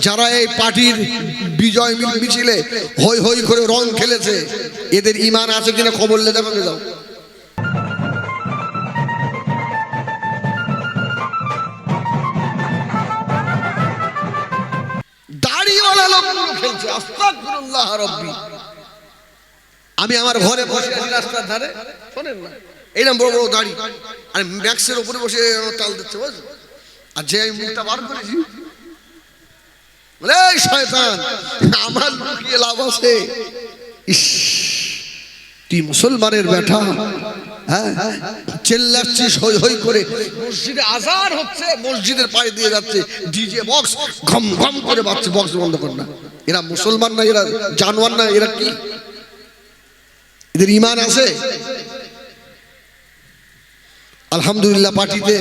যারা এই পার্টির বিজয় মিছিলে হই হই করে রং খেলেছে, এদের ঈমান আছে কিনা খবর লে দেখাবে যাও। দাড়িওয়ালা লোকগুলো খেলছে, আস্তাগফিরুল্লাহ রাব্বি। আমি আমার ঘরে বসে আছি রাস্তার ধারে, শোনেন না, এইরকম বড় বড় দাড়ি, আর ম্যাক্সের উপরে বসে তাল দিচ্ছে, বুঝছো? আর যে আমি মুখটা বার করেছি, বলে এই শয়তান, আমার লুকিয়ে লাভ আছে? ইস, তুই মুসলমানের বেটা, হ্যাঁ, চেল্লাচ্ছিস হই হই করে, মসজিদে আজান হচ্ছে, মসজিদের পাড়ে দিয়ে যাচ্ছে ডিজে বক্স, ঘম ঘম করে বাজছে, বক্স বন্ধ কর না। এরা মুসলমান না, এরা জানোয়ার না, এরা কি? এদের ঈমান আছে? আলহামদুলিল্লাহ, পার্টিতে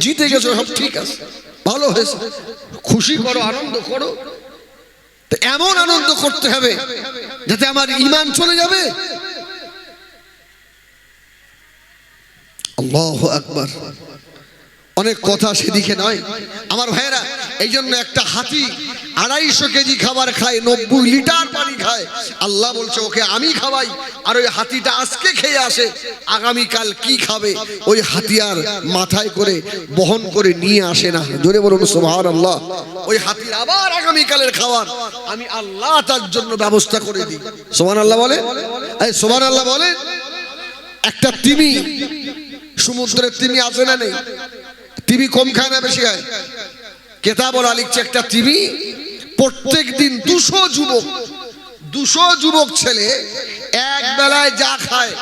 জিতে গেছো, সব ঠিক আছে, ভালো হয়েছে, খুশি করো, আনন্দ করো। তো এমন আনন্দ করতে হবে যাতে আমার ঈমান চলে যাবে। আল্লাহু আকবার। অনেক কথা সেদিকে নয় আমার ভাইয়েরা। এই জন্য একটা হাতি 250 কেজি খাবার খায়, 90 লিটার পানি খায়। আল্লাহ বলছে ওকে আমি খাওয়াই, আর ওই হাতিটা আজকে খেয়ে আসে, আগামীকাল কি খাবে ওই হাতিয়ার মাথায় করে বহন করে নিয়ে আসে না। জোরে বলুন সুবহানাল্লাহ। ওই হাতির আবার আগামীকালের খাবার আমি আল্লাহ তার জন্য ব্যবস্থা করে দিই। সুবহানাল্লাহ বলে, এই সুবহানাল্লাহ বলে। একটা তিমি, সমুদ্রের তিমি আছে না নেই? তিমি কম খায় না বেশি খায়? কেতাবরা লিখছে একটা তিমি প্রত্যেক দিন 200 যুবক ছেলে এক বেলায় যা খায়,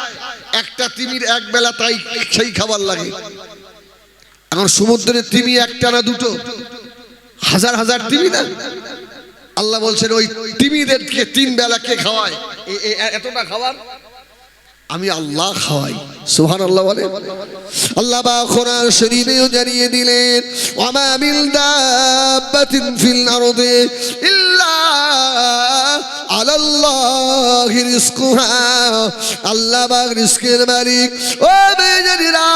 একটা তিমির এক বেলা তাই সেই খাবার লাগে। এখন সমুদ্রের তিমি একটা না দুটো, হাজার হাজার তিমি না? আল্লাহ বলছেন ওই তিমিদেরকে 3 বেলা কে খাওয়ায় এতটা খাবার? আমি আল্লাহ খাওয়াই। সুবহানাল্লাহ বলে। আল্লাহ বা কোরআন শরীফেও জানিয়ে দিলেন, ওয়ামা মিন দাব্বাতিন ফিল আরদি ইল্লা আলাল্লাহি রিজকুহা। আল্লাহ বা রিজকের মালিক। ও বেজানিরা,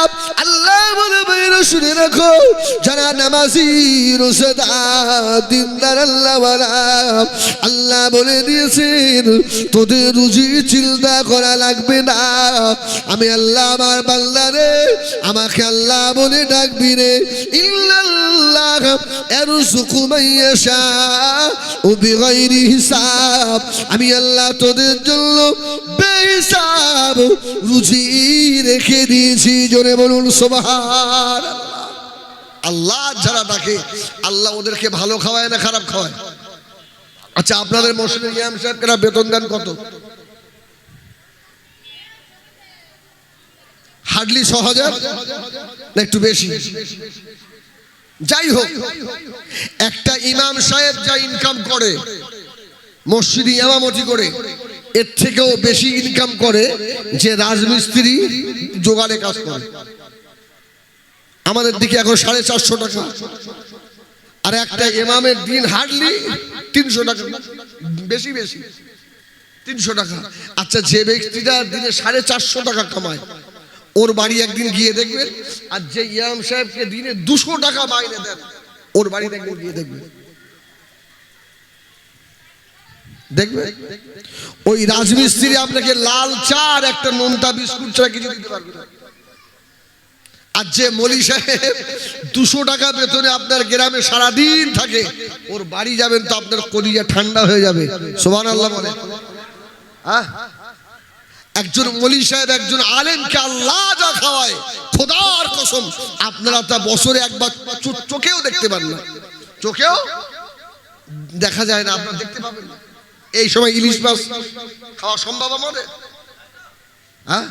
আল্লাহ বলে বেরো শুনে রাখো, যারা নামাজি রোজাদার দিনদার আল্লাহ ওয়ালা, আল্লাহ বলে দিয়েছেন তোদের রুজি চিন্তা করা লাগবে না। আমি আল্লাহ আমার বান্দারে আমাকে আল্লাহ বলে ডাকবি রে। ইল্লাল্লাহ ইয়ারযুকু মান ইয়াশা বিগাইরি হিসাব। আমি আল্লাহ তোদের জন্য বেহিসাব রুজি রেখে দিয়েছি। জোরে বলুন সুবহানাল্লাহ। আল্লাহ যারা ডাকে আল্লাহ ওদেরকে ভালো খাওয়ায় না খারাপ খাওয়ায়? আচ্ছা, আপনাদের মসজিদের ইমাম সাহেবরা বেতন দেন কত? হার্ডলি 6,000 না একটু বেশি? যাই হোক, একটা ইমাম সাহেব যা ইনকাম করে মসজিদে ইমামতি করে, এর থেকেও বেশি ইনকাম করে যে রাজমিস্ত্রি জোগাড়ে কাজ করে। আমাদের দিকে এখন 450 টাকা, আর একটা ইমামের দিন হার্ডলি 300 টাকা, বেশি বেশি 300 টাকা। আচ্ছা, যে ব্যক্তিটা দিনে 450 টাকা কামায়, ওর বাড়ি একদিন গিয়ে দেখবেন, আর যে ইমাম সাহেবকে দিনে 200 টাকা মাইনে দেন, ওর বাড়িতে একদিন গিয়ে দেখবেন, ওই রাজমিস্ত্রি আপনাকে লাল চা আর একটা নোনতা বিস্কুট ছাড়া কিছু দিতে পারবে না। আর যে মলি সাহেব 200 টাকা বেতনে আপনার গ্রামে সারাদিন থাকে, ওর বাড়ি যাবেন তো আপনার কলিজা ঠান্ডা হয়ে যাবে। সুবহানাল্লাহ বলে। একজন মলি সাহেব একজন আলেমকে আল্লাহ যা খাওয়ায়, খোদার কসম আপনারা তা বছরে একবার চোখেও দেখতে পান না, চোখেও দেখা যায় না, আপনারা দেখতে পাবেন না। এই সময় ইলিশ মাছ খাওয়া সম্ভব আমাদের? হ্যাঁ,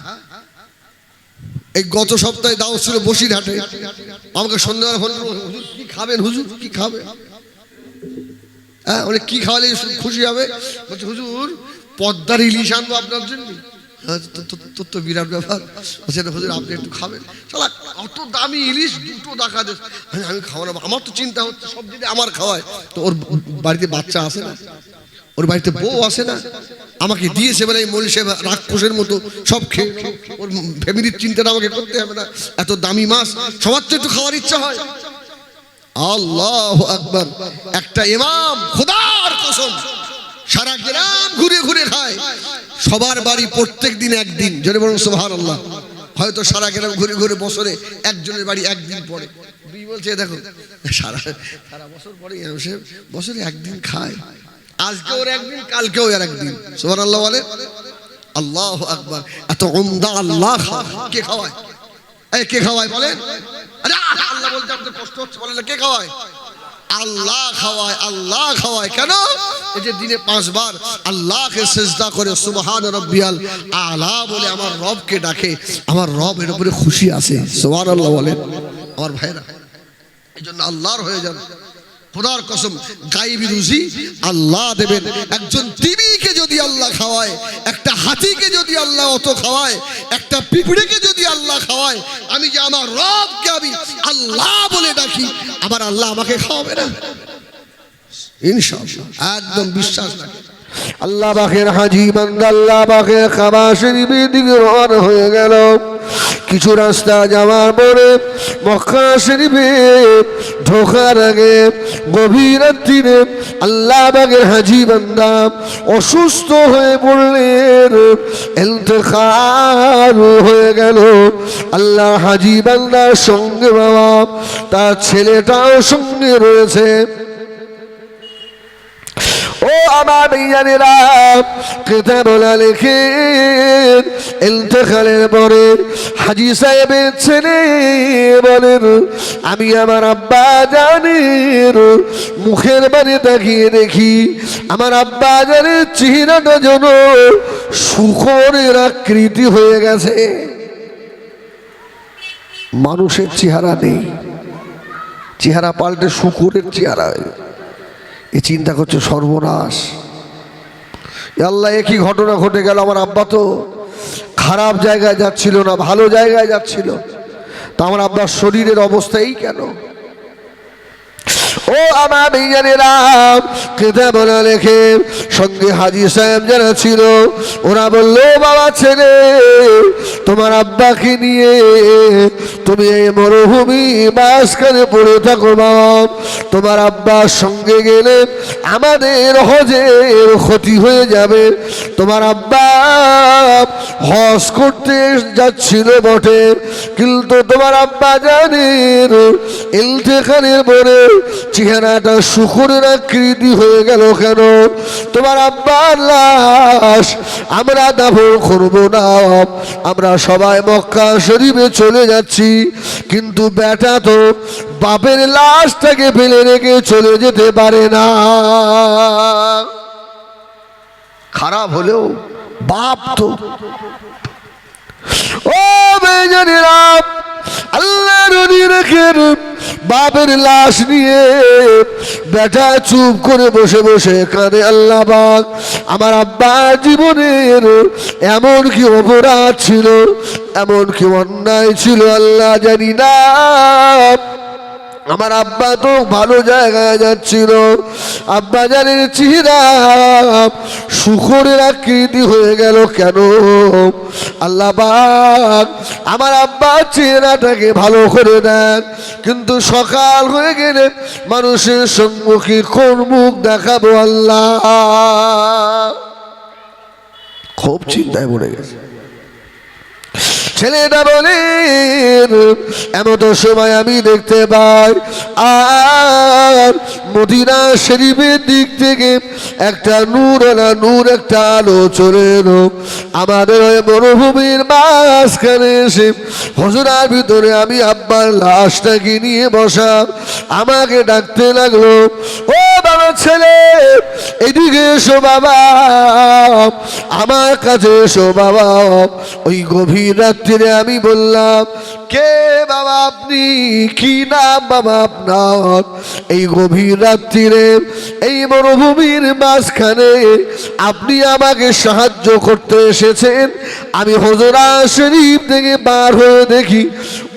এই গত সপ্তাহে দাও ছিল বসিরহাটে, আমাকে সন্ধ্যাবেলা ফোন করলো, হুজুর কি খাবেন, হুজুর কি খাবে? হ্যাঁ, বলে কি খাওয়ালে খুশি হবে? বলছে হুজুর পদ্মার ইলিশ আনবো আপনার জন্য। তোর তো বিরাট ব্যাপার। হুজুর আপনি একটু খাবেন? শালা অত দামি ইলিশ 2টো টাকা দেশ, আমি খাওয়ানো। আমার তো চিন্তা হচ্ছে সব যদি আমার খাওয়ায়, তো ওর বাড়িতে বাচ্চা আসে না, ওর বাড়িতে বউ আসে না, আমাকে দিয়েছে বলে এই মলি সাহেব রাক্ষসের মতো সব খেয়ে, ওর ফ্যামিলির চিন্তাটা আমাকে করতে হবে না। এত দামি মাছ সবার তো একটু খাওয়ার ইচ্ছা হয়। আল্লাহু আকবার। একটা ইমাম খোদার কসম সারা গ্রাম ঘুরে ঘুরে খায়, সবার বাড়ি প্রত্যেক দিন একদিন, জোরে বলুন সুবহানাল্লাহ। হয়তো সারা গ্রাম ঘুরে ঘুরে বছরে একজনের বাড়ি একদিন পড়ে। দুই বলছে দেখো সারা সারা বছর পরে বছরে একদিন খায়, আজকে ওর একদিন কালকে ওর একদিন। সুবহানাল্লাহ বলে। আল্লাহু আকবার। এত উমদা আল্লাহ কে খাওয়ায়? এই কে খাওয়ায় বলেন? আরে আল্লাহ বলতে আপনাদের কষ্ট হচ্ছে বলেন না, কে খাওয়ায়? আল্লাহ খাওয়ায়। আল্লাহ খাওয়ায় কেন? এই যে দিনে 5 বার আল্লাহকে সিজদা করে সুবহান রাব্বিয়াল আলা বলে আমার রবকে ডাকে, আমার রব এর উপরে খুশি আছে। সুবহানাল্লাহ বলেন আমার ভাইরা। এইজন্য আল্লাহর হয়ে যান। খোদার কসম গায়েবী রুজি আল্লাহ দেবেন। একজন তিমিকে যদি আল্লাহ খাওয়ায়, একটা হাতিকে যদি আল্লাহ অত খাওয়ায়, একটা পিঁপড়েকে যদি আল্লাহ খাওয়ায়, আমি যে আমার রবকে আমি আল্লাহ বলে ডাকি, আবার আল্লাহ আমাকে খাওয়াবে না? ইনশাআল্লাহ একদম বিশ্বাস রাখেন। আল্লাহ পাকের হাজী বান্দা আল্লাহ পাকের কাবা শরীফের দিকে রওনা হয়ে গেল। কিছু রাস্তা যাওয়ার পরে মক্কা শরীফে ঢোকার আগে গভীর রাত্রিরে আল্লাহ পাকের হাজী বান্দা অসুস্থ হয়ে পড়লেন, ইন্তেকাল হয়ে গেল। আল্লাহ হাজী বান্দার সঙ্গে বাবা তার ছেলেটাও সঙ্গে রয়েছে। ও আমার ভাইজানেরা, কিতাবুল্লাহ লেখেন ইন্তেকালের পরে হাজী সাহেবের ছেলে বলেন, আমি আমার আব্বা জানের মুখের বাড়ি তাকিয়ে দেখি আমার আব্বা জানের চেহারাটা যেন শূকরের আকৃতি হয়ে গেছে, মানুষের চেহারা নেই, চেহারা পাল্টে শূকরের চেহারা হয়ে। এই চিন্তা করছে সর্বনাশ, আল্লাহ একই ঘটনা ঘটে গেল। আমার আব্বা তো খারাপ জায়গায় যাচ্ছিল না, ভালো জায়গায় যাচ্ছিল, তা আমার আব্বার শরীরের অবস্থা এই কেন? ও আমার ভাইজানেরা, কিতাবুল্লাহ লেখে সঙ্গে হাজী সাহেব যারা ছিল ওরা বললো, বাবা ছেলে তোমার আব্বাকে নিয়ে তুমি এই মরুভূমি মাঝখানে পড়ে থাকো বাবা, তোমার আব্বার সঙ্গে গেলে আমাদের হজের ক্ষতি হয়ে যাবে। তোমার আব্বা হজ করতে যাচ্ছিল বটে, কিন্তু তোমার আব্বা জানেন ইন্তেকালের পরে চেহারাটা শূকরের আকৃতি হয়ে গেল কেন? তোমার আব্বার লাশ আমরা দাফন করব না, আমরা সবাই মক্কা শরীফে চলে যাচ্ছি, কিন্তু বেটা তো বাপের লাশটাকে ফেলে রেখে চলে যেতে পারে না। খারাপ হলেও বাপ তো। ও বেজানেরা, আল্লাহ নদী রেখেন বাপের লাশ নিয়ে বেটা চুপ করে বসে বসে কাঁদে। আল্লাহ পাক, আমার আব্বা জীবনের এমন কি অপরাধ ছিল, এমন কি অন্যায় ছিল আল্লাহ জানি না, আমার আব্বা তো ভালো জায়গায় যাচ্ছিল, আব্বা জানের চেহারা শূকরের আকৃতি হয়ে গেল কেন? আল্লাহ পাক আমার আব্বার চেহারাটাকে ভালো করে দেন, কিন্তু সকাল হয়ে গেলে মানুষের সম্মুখে কোন মুখ দেখাবো আল্লাহ? খুব চিন্তায় পড়ে গেছে। ছেলেটা বলেন, এমন সময় আমি দেখতে পাই আর মদিনা শরীফের দিক থেকে একটা নূর একটা আলো চলে এলো আমাদের ওই মরুভূমির মাঝখানে এসে হুজরার ভিতরে আমি আব্বার লাশটাকে নিয়ে বসা, আমাকে ডাকতে লাগলো, ও বাবা ছেলে এদিকে এসো বাবা, আমার কাছে এসো বাবা। ওই গভীর রাত্রিরে আমি বললাম, কে বাবা আপনি? কি নাম বাবা আপনার? এই গভীর রাত্রিরে এই মরুভূমির মাঝখানে আপনি আমাকে সাহায্য করতে এসেছেন। আমি হুজরা শরীফ থেকে বার হয়ে দেখি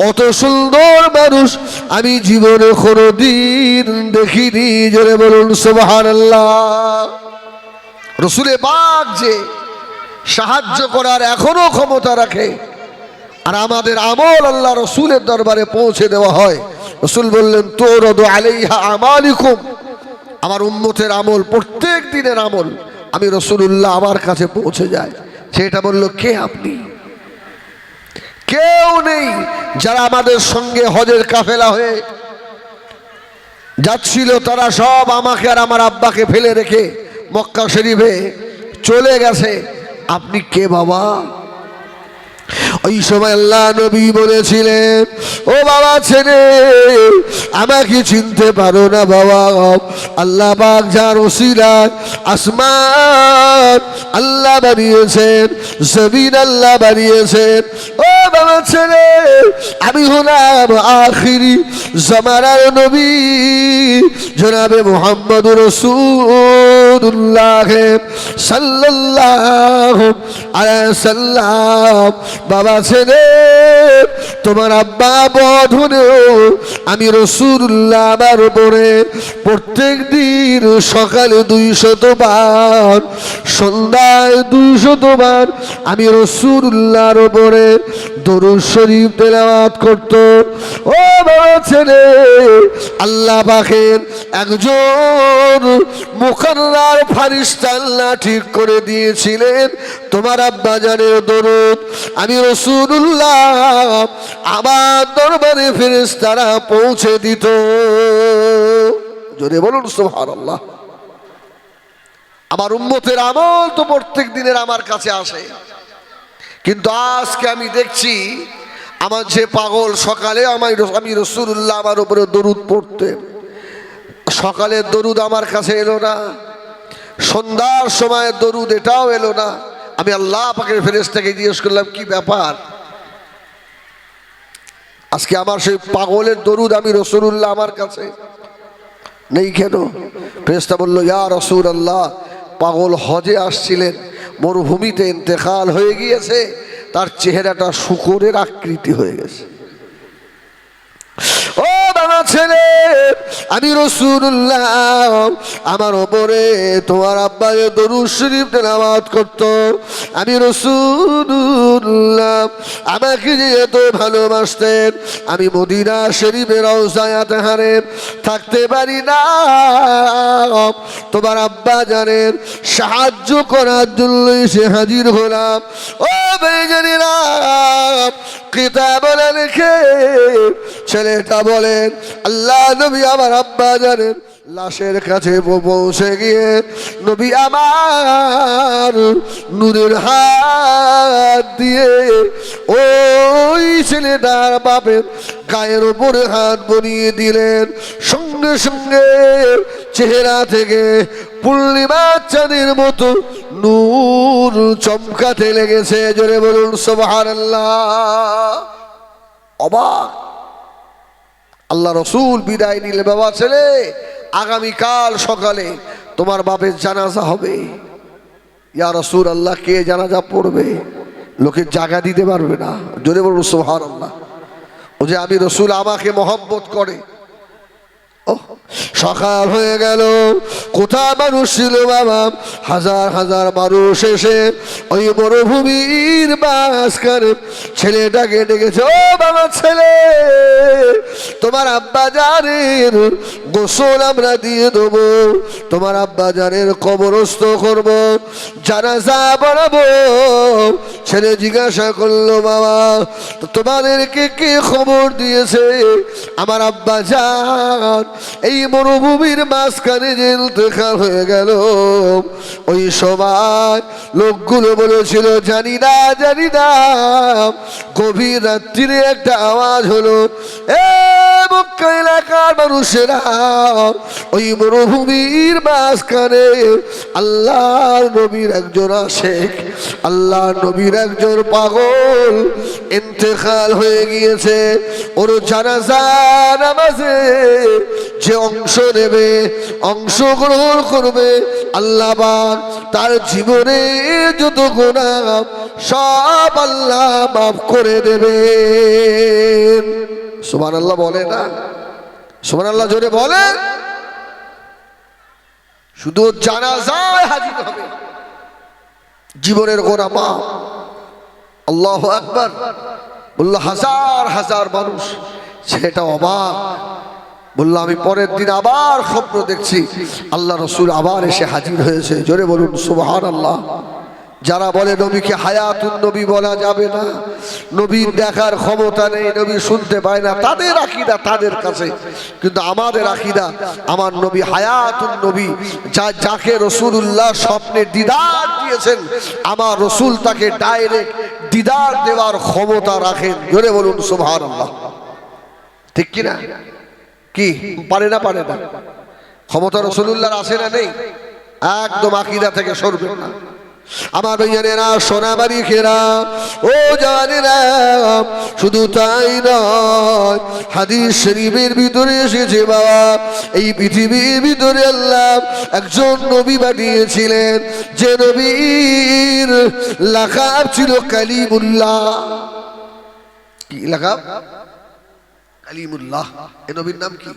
অত সুন্দর মানুষ আমি জীবনে কোনোদিন দেখিনি। জোরে বলুন সুবহানাল্লাহ। রসুলে পাক যে সাহায্য করার এখনো ক্ষমতা রাখে, আর আমাদের আমল আল্লাহ রসুলের দরবারে পৌঁছে দেওয়া হয়, রাসূল বললেন তুরাদু আলাইহা আমালিকুম, আমার উম্মতের আমল, প্রত্যেক দিনের আমল আমি রাসূলুল্লাহ আমার কাছে পৌঁছে যায়। সেটা বলল কে আপনি? কেউ নেই যারা আমাদের সঙ্গে হজের কাফেলা হয়ে যাচ্ছিল, তারা সব আমাকে আর আমার আব্বাকে ফেলে রেখে মক্কা শরীফে চলে গেছে। আপনি কে বাবা? ওই সময় আল্লাহ নবী বলেছিলেন, ও বাবা ছেলে, আমাকে চিনতে পারো না বাবা? আল্লাহ পাক যার ওসিলায় আসমান আল্লাহ বানিয়েছেন, জমিন আল্লাহ বানিয়েছেন, ও বাবা ছেলে, আমি হলাম আখিরি জামানার নবী জনাবে মুহাম্মদুর রাসূলুল্লাহ সাল্লাল্লাহু আলাইহি সাল্লাম। বাবা ছেলে, তোমার আব্বা বধনেও আমি রাসূলুল্লাহ আমার উপরে প্রত্যেক দিন সকালে 200 বার, সন্ধ্যায় 200 বার আমি রাসূলুল্লাহর উপরে দরুদ শরীফ তেলাওয়াত করত। ও বাবা ছেলে, আল্লাহ পাকের একজন মুকাররার ফেরেশতা আল্লাহ ঠিক করে দিয়েছিলেন, তোমার আব্বা জানের দরুদ আমি রাসূলুল্লাহ আমার দরবারে ফেরেশতারা পৌঁছে দিত। জোরে বলুন সুবহানাল্লাহ। আমার উম্মতের আমল তো প্রত্যেক দিনের আমার কাছে আসে, কিন্তু আজকে আমি দেখছি আমার যে পাগল, সকালে আমি রাসূলুল্লাহ আমার উপরে দরুদ পড়তেন, সকালের দরুদ আমার কাছে এলো না, সন্ধ্যার সময় দরুদ এটাও এলো না। আমি আল্লাহ পাকের ফেরেশতাকে জিজ্ঞেস করলাম কি ব্যাপার, আজকে আমার সেই পাগলের দরুদ আমি রাসূলুল্লাহ আমার কাছে নেই কেন? ফেরেশতা বলল, ইয়া রাসূলুল্লাহ, পাগল হজে আসছিলেন, মরুভূমিতে ইন্তেকাল হয়ে গিয়েছে, তার চেহারাটা শূকরের আকৃতি হয়ে গেছে। ও বাবা ছেলে, আমি রাসূলুল্লাহ আমার উপরে তোমার আব্বা দরুদ শরীফ তেলাওয়াত করত। আমি রাসূলুল্লাহ আমাকে যে এত ভালোবাসতেন, আমি মদিনা শরীফের রওজায় আতহারে থাকতে পারি না, তোমার আব্বা জানেন সাহায্য করার জন্য এসে হাজির হলাম। ও বেজানেরা, কিতাব লিখে ছেলেটা বলেন, আল্লাহ নবী আমার আব্বা জানেন লাশের কাছে পৌঁছে গিয়ে নবী আমার নূরের হাত দিয়ে ওই ছেলেটার বাপের গায়ের উপরে হাত বলিয়ে দিলেন। সঙ্গে সঙ্গে চেহারা থেকে পূর্ণিমা চাঁদের মতো নূর চমকাতে লেগেছে। জোরে বলুন সুবহানাল্লাহ। অবাক। আল্লাহ রসুল বিদায় নিলে, বাবা ছেলে, আগামীকাল সকালে তোমার বাপের জানাজা হবে। ইয়া রাসূলুল্লাহ, কে জানাজা পড়বে? লোকে জায়গা দিতে পারবে না। জোরে বলুন সুবহানাল্লাহ। ও যে আমি রসুল আমাকে মহব্বত করে। সকাল হয়ে গেল, কোথায় মানুষ ছিল বাবা? হাজার হাজার মানুষ এসে ওই মরুভূমির মাঝখানে ছেলেটাকে ডেকেছে, ও বাবা ছেলে, তোমার আব্বা জানের গোসল আমরা দিয়ে দেবো, তোমার আব্বা জানের কবরস্থ করব, জানাজা পড়াবো। ছেলে জিজ্ঞাসা করলো, বাবা তোমাদেরকে কে খবর দিয়েছে আমার আব্বা জান এই মরুভূমির মাঝখানে যে ইন্তেকাল হয়ে গেল? ওই সময় লোকগুলো বলেছিল, জানি না জানি না। গভীর রাত্রিরে একটা আওয়াজ হলো, এ মক্কা এলাকার মানুষেরা, ওই মরুভূমির মাঝখানে আল্লাহর নবীর একজন আশেক, আল্লাহর নবীর একজন পাগল ইন্তেকাল হয়ে গিয়েছে। ওর জানাজা নামাজে যে অংশ নেবে, অংশগ্রহণ করবে, আল্লাহ পাক তার জীবনে যত গুনাহ সব আল্লাহ মাফ করে দেবেন। সুবহানাল্লাহ বলে না? সুবহানাল্লাহ জোরে বলে। শুধু জানাজায় হাজির হবে, জীবনের গোনা মাফ। আল্লাহু আকবার। বলল, হাজার হাজার মানুষ সেটা অবাক। বললো আমি পরের দিন আবার স্বপ্ন দেখছি, আল্লাহ রসুল আবার এসে হাজির হয়েছে। জোরে বলুন সুবহানাল্লাহ। যারা বলে নবীকে হায়াতুন নবী বলা যাবে না, নবীর দেখার ক্ষমতা নেই, নবী শুনতে পায় না, তাদের আকীদা তাদের কাছে। কিন্তু আমাদের আকীদা, আমার নবী হায়াতুন নবী, যাকে রাসূলুল্লাহ স্বপ্নে দিদার দিয়েছেন, আমার রাসূল তাকে ডাইরেক্ট দিদার দেওয়ার ক্ষমতা রাখেন। জোরে বলুন সুবহানাল্লাহ। ঠিক কি না? কি পারে না? পারে না? ক্ষমতা রাসূলুল্লাহর আছে না নেই? একদম আকীদা থেকে সরবেন না। আমার ভাইয়েরা, সোনাবাড়ি খেরা, ও জানেরা, শুধু তাই নয়, হাদিস শরীফের ভিতরে এসেছে বাবা, এই পৃথিবীর ভিতরে আল্লাহ একজন নবী পাঠিয়েছিলেন, যে নবীর লাকাব ছিল কালিমুল্লাহ। কি লাকাব? কালিমুল্লাহ। এই নবীর নাম কি?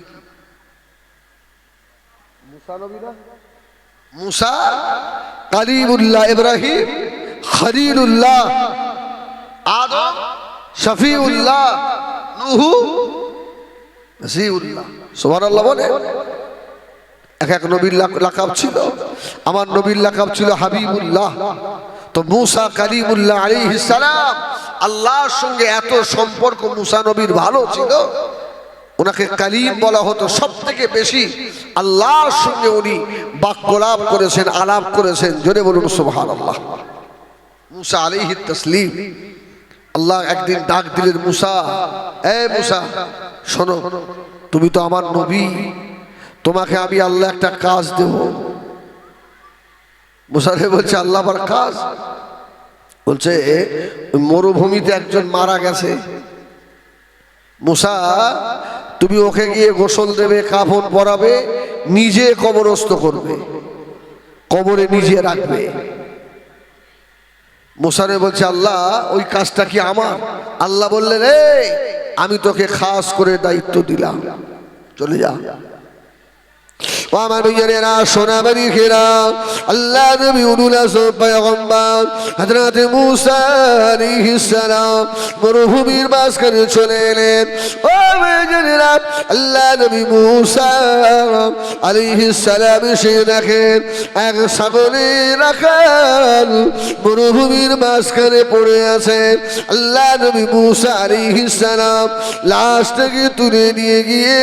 মুসা নবী না? মুসা, কালিমুল্লাহ, ইব্রাহিম খলিলুল্লাহ, আদম শফিউল্লাহ, নূহ নসিউল্লাহ। সুবহানাল্লাহ বলে। এক এক নবীর লাকাব ছিল। আমার নবীর লাকাব ছিল হাবিবুল্লাহ। তো মুসা কালিমুল্লাহ আলাইহিস সালাম, আল্লাহর সঙ্গে এত সম্পর্ক মুসা নবীর ভালো ছিল, ওনাকে কালিম বলা হতো। সব থেকে বেশি আল্লাহর সঙ্গে উনি বাক্যলাপ করেছেন, আলাপ করেছেন। জোরে বলুন সুবহানাল্লাহ। মুসা আলাইহিত তাসলিম। আল্লাহ একদিন ডাক দিলেন, মুসা, এ মুসা শোনো, তুমি তো আমার নবী, তোমাকে আমি আল্লাহ একটা কাজ দেব। মুসা বলছে, আল্লাহ আবার কাজ? বলছে মরুভূমিতে একজন মারা গেছে, মুসা তুমি ওকে গিয়ে গোসল দেবে, কাফন পরাবে, নিজে কবরস্থ করবে, কবরে নিজে রাখবে। মুসারে বলছে, আল্লাহ ওই কাজটা কি আমার? আল্লাহ বললেন, এই আমি তোকে খাস করে দায়িত্ব দিলাম, চলে যা। ও আমার ভাইয়েরা, সোনাবাড়ি খেরা, আল্লাহ নবী উলুল আযম পয়গম্বর হযরত মুসা আলাইহিস সালাম মরুভূমির মাঝখানে চলে এলেন। ও ভাইয়েরা, আল্লাহ নবী মুসা আলাইহিস সালাম এসে দেখেন এক ছাগলের রাখাল মরুভূমির মাঝখানে পড়ে আছে। আল্লাহ নবী মুসা আলাইহিস সালাম লাশটাকে তুলে নিয়ে গিয়ে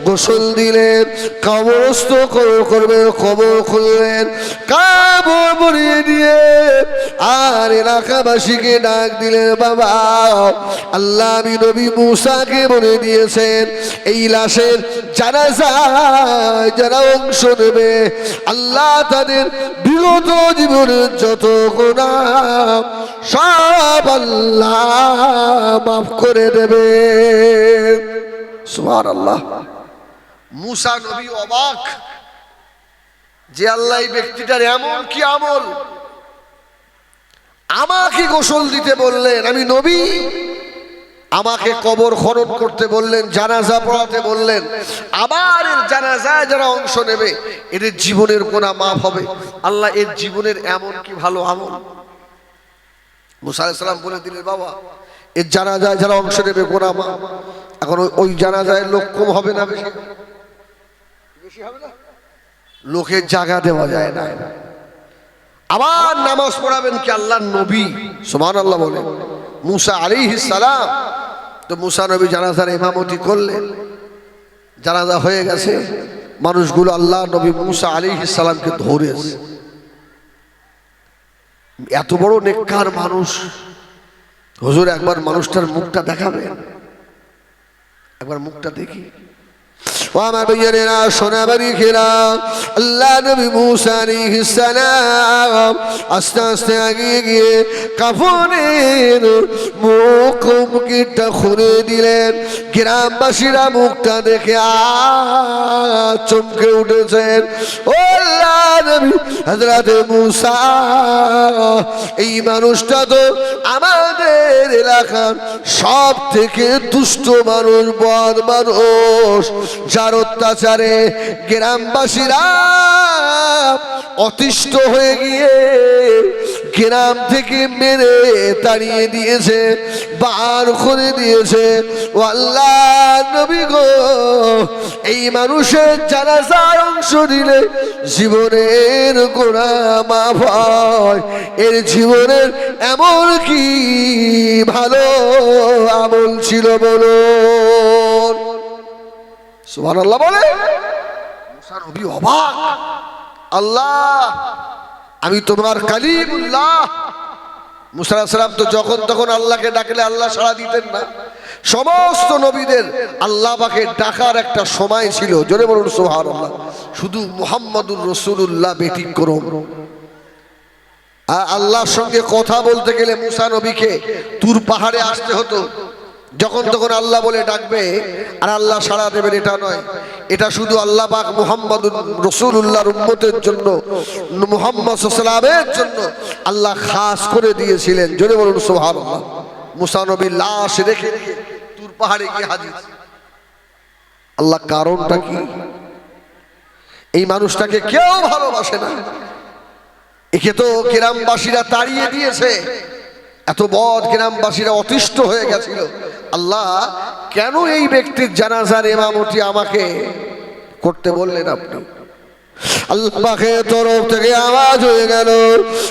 গোসল দিলেন, কবরস্থ করবেন, কবর খুললেন, কবর ভরিয়ে দিয়ে আর এলাকাবাসীকে ডাক দিলেন, বাবা আল্লাহ আমি নবী মুসাকে বলে দিয়েছেন এই লাশের জানাজা যারা অংশ নেবে, আল্লাহ তাদের বিগত জীবনের যত গুনাহ সব আল্লাহ মাফ করে দেবে। সুবহানাল্লাহ। মুসা নবী অবাক যে আল্লাহ এই ব্যক্তিটার এমন কি আমল, আমাকে গোসল দিতে বললেন, আমি নবী, আমাকে কবর খনন করতে বললেন, জানাজা পড়াতে বললেন, আবার এর জানাজায় যারা অংশ নেবে এদের জীবনের গুনাহ মাফ হবে। আল্লাহ এর জীবনের এমন কি ভালো আমল? মুসা আলাইহিস সালাম বলে দিলেন, বাবা এর জানাজায় যারা অংশ নেবে গুনাহ মাফ। এখন ওই জানাজায় লোক কম হবে না বেশি? বেশি হবে না? লোকের জায়গা দেওয়া যায় না। আবার নামাজ পড়াবেন কি আল্লাহর নবী? সুবহানাল্লাহ বলে। মুসা আলাইহিস সালাম, তো মুসা নবী জানাজার ইমামতি করলেন, জানাজা হয়ে গেছে, মানুষগুলো আল্লাহ নবী মুসা আলাইহিস সালামকে ধরেছে। এত বড় নেককার মানুষ, হুজুর একবার মানুষটার মুখটা দেখাবেন, একবার মুখটা দেখি। ও আমার ভাইয়েরা, সোনাবাড়ি খেলা, আল্লাহ নবী মুসা আলাইহিস সালাম আস্তে আস্তে এগিয়ে গিয়ে কাফনের মুখটা খুলে দিলেন। গ্রামবাসীরা মুখটা দেখে চমকে উঠেছেন। ও আল্লাহ নবী হযরত মুসা, এই মানুষটা তো আমাদের এলাকার সব থেকে দুষ্ট মানুষ, বদ মানুষ, যার অত্যাচারে গ্রামবাসীরা অতিষ্ঠ হয়ে গিয়ে গ্রাম থেকে মেরে তাড়িয়ে দিয়েছে, বার করে দিয়েছে। ও আল্লাহ নবী গো, এই মানুষের জানাজায় অংশ দিলে জীবনের গুনাহ মাফ হয়। এর জীবনের এমন কি ভালো আমল ছিল বলুন? সুবহানাল্লাহ বলে। মুসা নবী অবাক, আল্লাহ আমি তোমার কালিমুল্লাহ। মুসা আলাইহিস সালাম তো যখন তখন আল্লাহকে ডাকলে আল্লাহ সাড়া দিতেন না। সমস্ত নবীদের আল্লাহ পাকে ডাকার একটা সময় ছিল, জোরে বলুন সুবহানাল্লাহ। শুধু মুহাম্মদুর রাসূলুল্লাহ ব্যতিক্রম। আল্লাহর সঙ্গে কথা বলতে গেলে মুসা নবীকে তুর পাহাড়ে আসতে হতো। যখন তখন আল্লাহ বলে ডাকবে আর আল্লাহ সাড়া দেবেন, এটা নয়। এটা শুধু আল্লাহ পাক মুহাম্মদুর রাসূলুল্লাহর উম্মতের জন্য, মুহাম্মদ সাল্লাল্লাহু আলাইহি ওয়াসাল্লামের জন্য আল্লাহ খাস করে দিয়েছিলেন, জোরে বলুন সুবহানাল্লাহ। মুসা নবীর লাশ রেখে তুর পাহাড়ে গিয়ে হাজির। আল্লাহ কারণটা কি? এই মানুষটাকে কেউ ভালোবাসে না, একে তো গ্রামবাসীরা তাড়িয়ে দিয়েছে। এত বদ গ্রামবাসীরা অতিষ্ঠ হয়ে গেছিল। আল্লাহ কেন এই ব্যক্তির জানাজার ইমামতি আমাকে করতে বললেন আপনি? আল্লাহ পাকের তরফ থেকে আওয়াজ হয়ে গেল,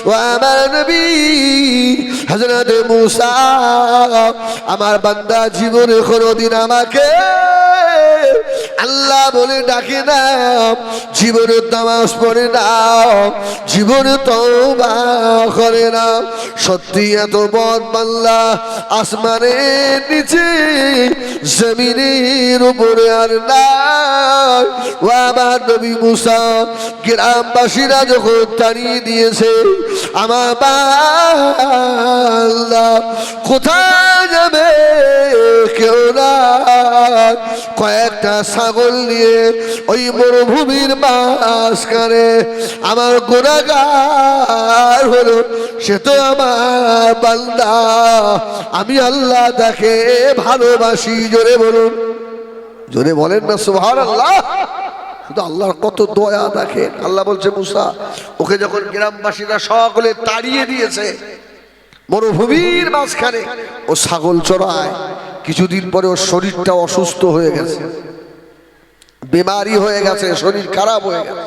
ও আমার নবী হযরত মুসা, আমার বান্দা জীবনে কোনোদিন আমাকে আল্লাহ বলে ডাকে না, জীবনে নামাজ পড়ে না, জীবনে তওবা করে না। সত্যি এত বদ বান্দা আসমানের নিচে জমিনের উপরে আর নাই। ও আমার নবী মুসা, গ্রামবাসীরা যখন তাড়িয়ে দিয়েছে, আমার বান্দা কোথায় যাবে কেউ না, কয়েকটা ছাগল নিয়ে ওই মরুভূমির মাঝখানে আমার গুনাহগার হলো, সে তো আমার বান্দা, আমি আল্লাহ তাকে ভালোবাসি। জোরে বলুন, জোরে বলেন না সুবহানাল্লাহ। শুধু আল্লাহর কত দয়া দেখেন। আল্লাহ বলছে মুসা, ওকে যখন গ্রামবাসীরা সকলে তাড়িয়ে দিয়েছে মরুভূমির মাঝখানে, ও ছাগল চড়ায়। কিছুদিন পরে ওর শরীরটা অসুস্থ হয়ে গেছে, বেমারি হয়ে গেছে, শরীর খারাপ হয়ে গেছে।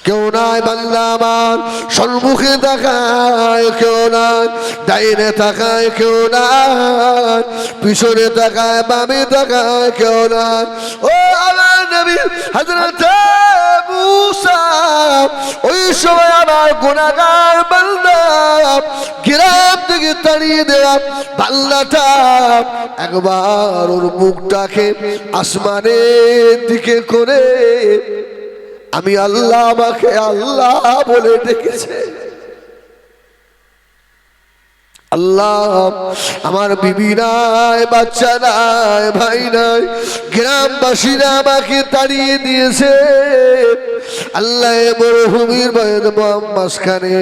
কেউ নাই বান্দা আমার সম্মুখে তাকায়, কেউ নাই ডাইনে তাকায়, কেউ নাই পিছনে তাকায়, বামে তাকায়, কেউ নাই। ও আমার নবী হযরত মুসা, ওই সময় আমার গুনাহগার বান্দা গ্রাম থেকে তাড়িয়ে দেওয়া বান্দাটা একবার ওর মুখটাকে আসমানের দিকে করে আমি আল্লাহ আমাকে আল্লাহ বলে ডেকেছে। আল্লাহ আমার বিবি নাই, বাচ্চা নাই, ভাই নাই, গ্রামবাসীরা আমাকে তাড়িয়ে দিয়েছে। আল্লাহ মরুভূমির মাঝখানে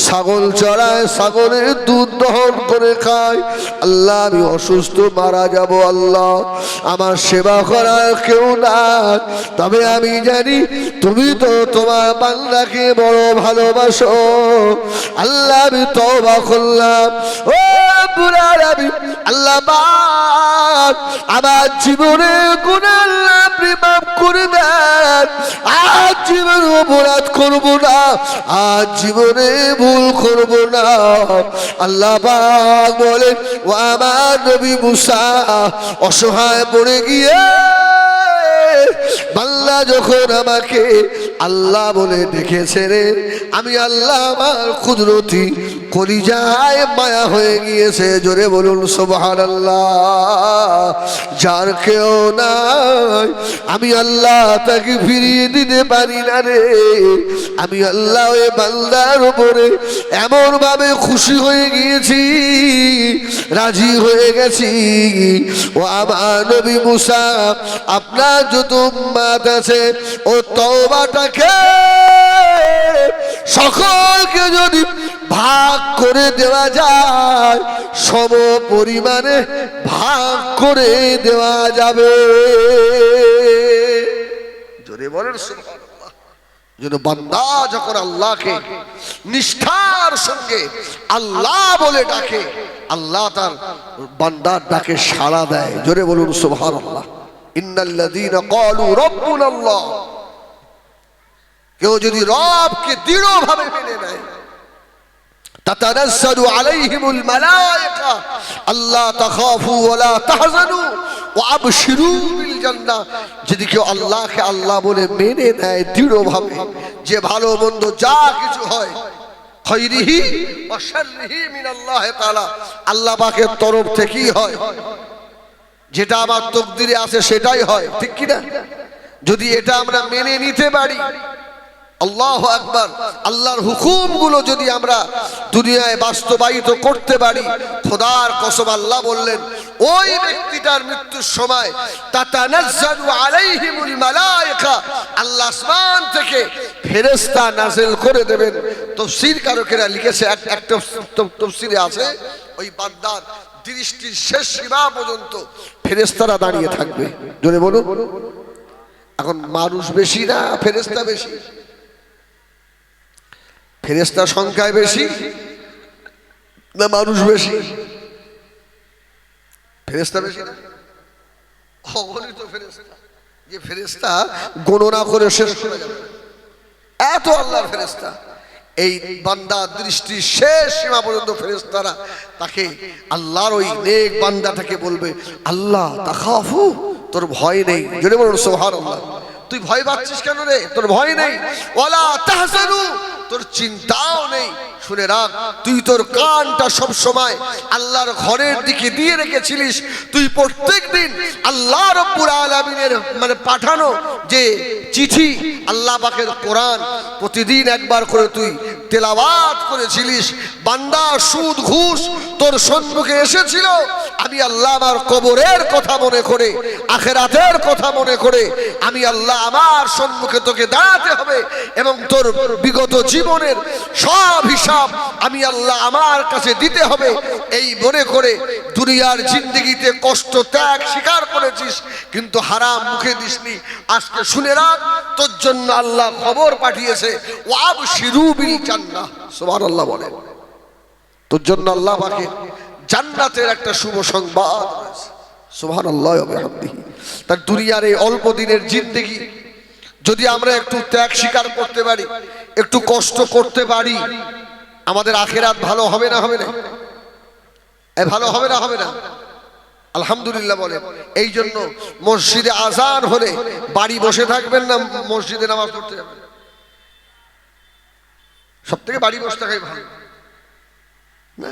ছাগল চড়ায়, ছাগলের দুধ দহন করে খায়। আল্লাহ আমি অসুস্থ, মারা যাব, আল্লাহ আমার সেবা করার কেউ নাই। তবে আমি জানি তুমি তো তোমার বান্দাকে বড় ভালোবাসো। আল্লাহ আমি তওবা করলাম, ও আল্লাহ আমার জীবনে গুনাহ আল্লাহ আপনি মাফ করে দেন। আজ জীবনে অপরাধ করব না, আজ জীবনে ভুল করব না। আল্লাহ পাক বলেন, ও আমার নবী মুসা অসহায় পড়ে গিয়ে বান্দা যখন আমাকে আল্লাহ বলে ডেকেছে রে, আমি আল্লাহ আমার কুদরতি কলিজায় মায়া হয়ে গিয়েছে। জোরে বলুন সুবহানাল্লাহ। যার কেউ নাই আমি আল্লাহ তাকে ফিরিয়ে দিতে পারি না রে। আমি আল্লাহ ওই বান্দার উপরে এমন ভাবে খুশি হয়ে গিয়েছি, রাজি হয়ে গেছি। ও আমার নবী মুসা, আপনার যত উম্মত আছে ও তওবাটাকে সকলকে যদি ভাগ করে দেওয়া যায়, সম পরিমাণে ভাগ করে দেওয়া যাবে। জোরে বলেন সুবহানাল্লাহ। যেন বান্দা যখন আল্লাহকে নিষ্ঠার সঙ্গে আল্লাহ বলে ডাকে, আল্লাহ তার বান্দার ডাকে সাড়া দেয়। জোরে বলুন সুবহানাল্লাহ। ইন্নাল্লাযীনা ক্বালু রাব্বুনাল্লাহ, কেউ যদি রবকে দৃঢ়ভাবে মেনে নেয়, তাতানাজ্জালু আলাইহিমুল মালায়েকা আল্লা তাখাফু ওয়া লা তাহজানু ওয়া আবশিরু বিল জান্নাহ। যদি কেউ আল্লাহকে আল্লাহ বলে মেনে নেয় দৃঢ়ভাবে, যে ভালো মন্দ যা কিছু হয়, খায়রিহি ওয়া শাররিহি মিনাল্লাহি তাআলা, আল্লাহ পাকের তরফ থেকেই হয়, যেটা আমার তকদিরে আছে সেটাই হয়, ঠিক কি না? যদি এটা আমরা মেনে নিতে পারি, আল্লাহু আকবার, আল্লাহর হুকুমগুলো যদি আমরা দুনিয়ায় বাস্তবায়িত করতে পারি, খোদার কসম আল্লাহ বললেন ওই ব্যক্তিটার মৃত্যুর সময় তাতানাজ্জালু আলাইহিমুল মালায়েকা, আল্লাহ আসমান থেকে ফেরেশতা নাযিল করে দেবেন। তাফসীর কারকেরা লিখেছে, একটা তাফসীরে আছে ওই বান্দার দৃষ্টির শেষ সীমা পর্যন্ত ফেরেশতারা দাঁড়িয়ে থাকবে। জোরে বলুন। এখন মানুষ বেশি না ফেরেশতা বেশি? ফেরেশতা সংখ্যায় বেশি না মানুষ বেশি? ফেরেশতা বেশি না? অগণিত ফেরেশতা, যে ফেরেশতা গণনা করে শেষ করা যাবে, এত আল্লাহর ফেরেশতা। এই বান্দার দৃষ্টির শেষ সীমা পর্যন্ত ফেরেশতারা তাকে, আল্লাহর ওই নেক বান্দাটাকে বলবে, আল্লাহ তাখাফু, তোর ভয় নেই। জোরে বলুন সুবহানাল্লাহ। তুই ভয় পাচ্ছিস কেন রে? তোর ভয় নেই। ওয়ালা তাহজানু, তোর চিন্তাও নেই। শুনে রাখ, তুই তোর কানটা সব সময় আল্লাহর ঘরের দিকে দিয়ে রেখেছিলিস। তুই প্রত্যেকদিন আল্লাহ রাব্বুল আলামিনের মানে পাঠানো যে চিঠি, আল্লাহ পাকের কোরআন প্রতিদিন একবার করে তুই তেলাওয়াত করেছিলিস। বান্দা সুদ ঘুষ তোর সম্মুখে এসেছিল, আমি আল্লাহ আমার কবরের কথা মনে করে, আখিরাতের কথা মনে করে, আমি আল্লাহ আমার সম্মুখে তোকে দাঁড়াতে হবে এবং তোর বিগত জীবনের সব হিসাব আমি আল্লাহ আমার কাছে দিতে হবে, এই মনে করে দুনিয়ার জিন্দেগিতে কষ্ট ত্যাগ স্বীকার করেছিস, কিন্তু হারাম মুখে দিসনি। আজকে শুনে রাখ, তোর জন্য আল্লাহ খবর পাঠিয়েছে, ওয়াবশিরু বিল জান্নাহ। সুবহানাল্লাহ বলেন। তোর জন্য আল্লাহ পাকে জান্নাতের একটা শুভ সংবাদ রয়েছে। সুবহানাল্লাহ ওয়া বিহামদিহি। তার দুনিয়ার এই অল্প দিনের জিন্দেগি যদি আমরা একটু ত্যাগ স্বীকার করতে পারি, একটু কষ্ট করতে পারি, আমাদের আখিরাত ভালো হবে না? হবে না? ভালো হবে না? হবে না? আলহামদুলিল্লাহ বলেন। এই জন্য মসজিদে আজান হলে বাড়ি বসে থাকবেন না, মসজিদে নামাজ পড়তে যাবেন? সব থেকে বাড়ি বসে থাকাই ভালো না?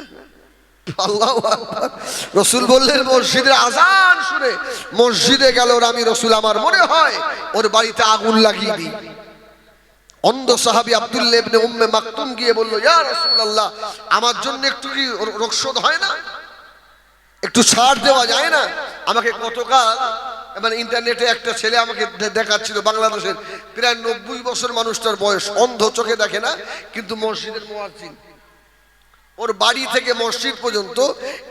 আল্লাহু আকবার। রাসূল বললেন, মসজিদের আজান শুনে মসজিদে গেল আমি রাসূল, আমার মনে হয় ওর বাড়িতে আগুন লাগিয়ে দিই। অন্ধ সাহাবী আব্দুল্লাহ ইবনে উম্মে মাকতুম গিয়ে বলল, ইয়া রাসূলুল্লাহ, আমার জন্য একটু কি রক্ষদ হয় না? একটু ছাড় দেওয়া যায় না? আমাকে গতকাল মানে ইন্টারনেটে একটা ছেলে আমাকে দেখাচ্ছিল, বাংলাদেশের প্রায় 90 বছর মানুষটার বয়স, অন্ধ, চোখে দেখে না, কিন্তু মসজিদের মুয়াজ্জিন। ওর বাড়ি থেকে মসজিদ পর্যন্ত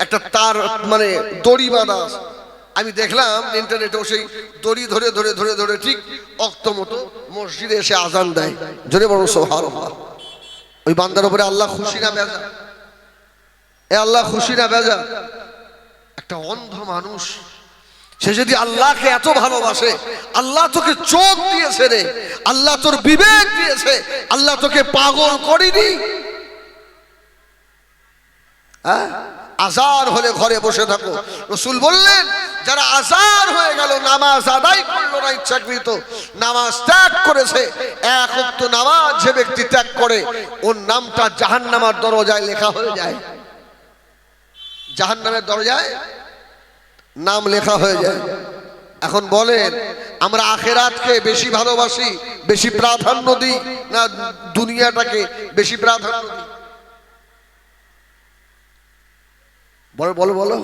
একটা তার মানে দড়ি বাঁধা আছে। আমি দেখলাম ইন্টারনেটে, সেই দড়ি ধরে ধরে ধরে ধরে ঠিক অক্ত মতো মসজিদে এসে আজান দেয়। জোরে বলুন সুবহানাল্লাহ। ওই বান্দার উপরে আল্লাহ খুশি না বেজা? আল্লাহ খুশি না বেজা? একটা অন্ধ মানুষ, সে যদি আল্লাহকে এত ভালোবাসে, আল্লাহ তোকে চোখ দিয়েছে রে, আল্লাহ তোর বিবেক দিয়েছে, আল্লাহ তোকে পাগল করেনি। আজান হলে ঘরে বসে থাকো। রাসূল বললেন, যারা আজান হয়ে গেল নামাজ আদায় করলো না, ইচ্ছাকৃত নামাজ ত্যাগ করেছে, এক ওয়াক্ত নামাজ যে ব্যক্তি ত্যাগ করে, ওর নামটা জাহান্নামের দরজায় লেখা হয়ে যায়। জাহান্নামের দরজায় নাম লেখা হয়ে যায়। এখন বলেন, আমরা আখিরাতকে বেশি ভালোবাসি, বেশি প্রাধান্য দিই, না দুনিয়াটাকে বেশি প্রাধান্য দিই? বলো বলো বলো।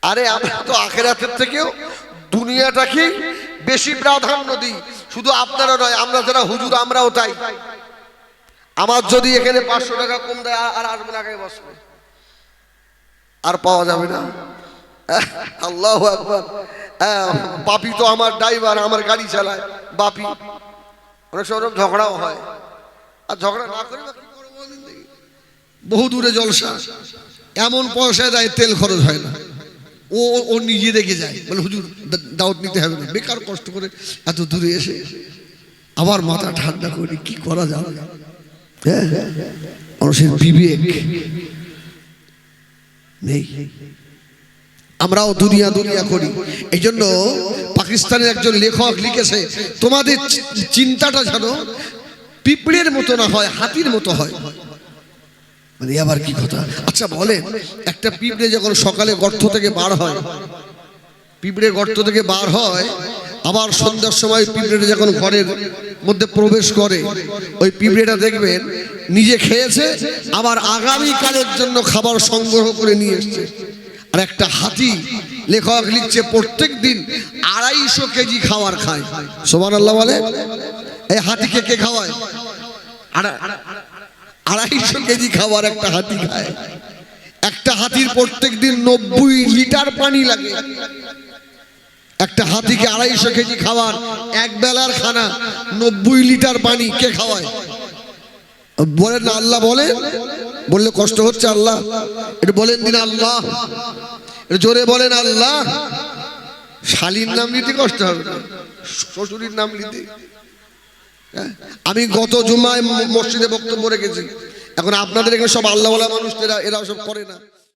আরে আমরা তো আখিরাতের থেকেও দুনিয়াটাকে বেশি প্রাধান্য দিই। শুধু আপনারা নয়, আমরা যারা হুজুর আমরাও তাই। আমার যদি এখানে 500 টাকা কম দেয়, আর আসবে না, আগে বসবে, আর পাওয়া যাবে না। আল্লাহু আকবার। বাপি তো আমার ড্রাইভার, আমার গাড়ি চালায়, বাপি। অনেক সময় ঝগড়াও হয়, আর ঝগড়া না করে বা কি করবো বলেন দেখি? বহু দূরে জলসা, এমন পয়সা দেয় তেল খরচ হয় না, ও ও নিজে রেখে যায়, বলে হুজুর দাওয়াত নিতে হবে না, বেকার কষ্ট করে এত দূরে এসে আবার মাথা ঠান্ডা করি, কি করা যাবে? হ্যাঁ, মানুষের বিবেক নেই। আমরাও দুনিয়া দুনিয়া করি। এই জন্য পাকিস্তানের একজন লেখক লিখেছে, তোমাদের চিন্তাটা যেন পিঁপড়ের মতো না হয়, হাতির মতো হয়। মানে আবার কি কথা? আচ্ছা বলেন, একটা পিঁপড়ে যখন সকালে গর্ত থেকে বার হয়, পিঁপড়ে গর্ত থেকে বার হয়, আবার সন্ধ্যার সময় পিঁপড়েটা যখন ঘরের মধ্যে প্রবেশ করে, ওই পিঁপড়েটা দেখবেন নিজে খেয়েছে, আবার আগামীকালের জন্য খাবার সংগ্রহ করে নিয়ে এসছে। আর একটা হাতি, লেখক লিখছে, প্রত্যেক দিন 250 কেজি খাবার খায়। সুবহানাল্লাহ বলে। এই হাতিকে কে খাওয়ায়? 250 কেজি খাবার একটা হাতি খায়। একটা হাতির প্রত্যেক দিন 90 লিটার পানি লাগে। একটা হাতিকে 250 কেজি খাবার, এক বেলার খানা, 90 লিটার পানি কে খাওয়ায়? বলেন না আল্লাহ বলেন? বললে কষ্ট হচ্ছে আল্লাহ? এটা বলেন দিন আল্লাহ, এটা জোরে বলেন আল্লাহ। শালীর নাম নিতে কষ্ট হবে না, শ্বশুরের নাম নিতে। আমি গত জুমায় মসজিদে বক্তব্য রেখেছি, এখন আপনাদের এখানে সব আল্লাহওয়ালা মানুষ, এরা সব করে না।